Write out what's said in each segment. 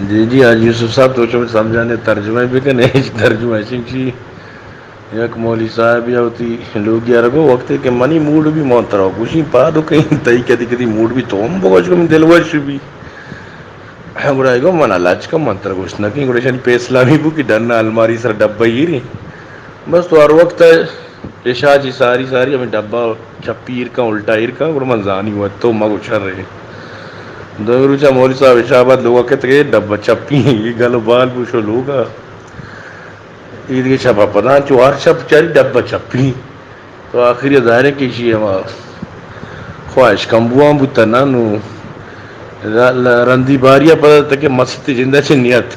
جی جی آج یوسف صاحب تو سمجھانے ترجمہ بھی کہ نہیں ترجمہ چی یک مولوی صاحب یا ہوتی لوگ یار کو وقت کے منی موڈ بھی متر خوشی پا تو کہیں تئی کدی کدی موڈ بھی تو بوج دل وش بھی گڑا گو من لاچ کا منتر گوش ن کہ گڑا پیسلا بھی بو کہ ڈرنا الماری سر ڈبا ہی رہی بس تو ہر وقت ایشا جی ساری ساری ہمیں ڈبہ چپی کا الٹا ار کا اور منزانی ہوا تو مگ اچھر رہے دو روچا مول صاحب حشاباد لوگا کہ ڈبا چپی یہ گل بال پوچھو لوگا عید کے چھپا پتہ چوار چھپ چاری ڈبہ چھپی تو آخر یہ ظاہر کیشی ہے خواہش کمبو بتا نا نو رندی باریا پتا تھا کہ مستی زندہ سے نیت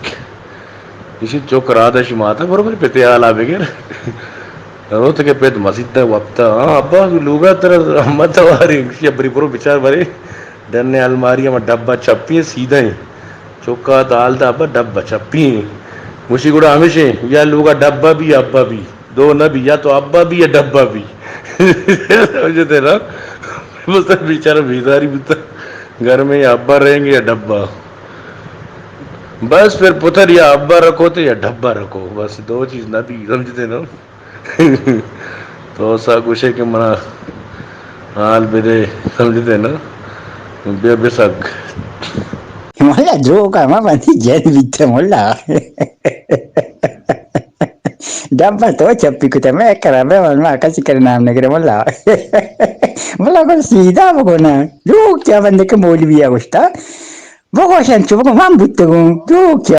اسی چوک رہا ش ماتا برابر پتے آ ب گ رو تو کہ پ مسیح وقتا ابا لوگا ترا متواری بری پرو بچار بے ڈرنے الماری میں ڈبہ چپی ہے سیدھا ہی چوکا دال دھابا ڈبہ چپی مشی گڑا ہمیشہ یا لوگا ڈبہ بھی ابا بھی دو نہ بھی یا تو ابا بھی یا ڈبہ بھی سمجھتے نا بچارا بزاری بتا گھر میں یا ابا رہیں گے یا ڈبہ بس پھر پتر یا ابا رکھو تو یا ڈبہ رکھو بس دو چیز نہ بھی سمجھتے نا تو سا کچھ ہے کہ منا حال بھیدے سمجھتے نا بے شک ملا جو کا بند ج بت ملا ڈبا تو چپی کتا میں کسی کر نام نہیں کرے ملا م سیدھا بگونا جو کیا بندے کے مول بھی ہے گچتا بگوشن چ ب ہم بت گ جو کیا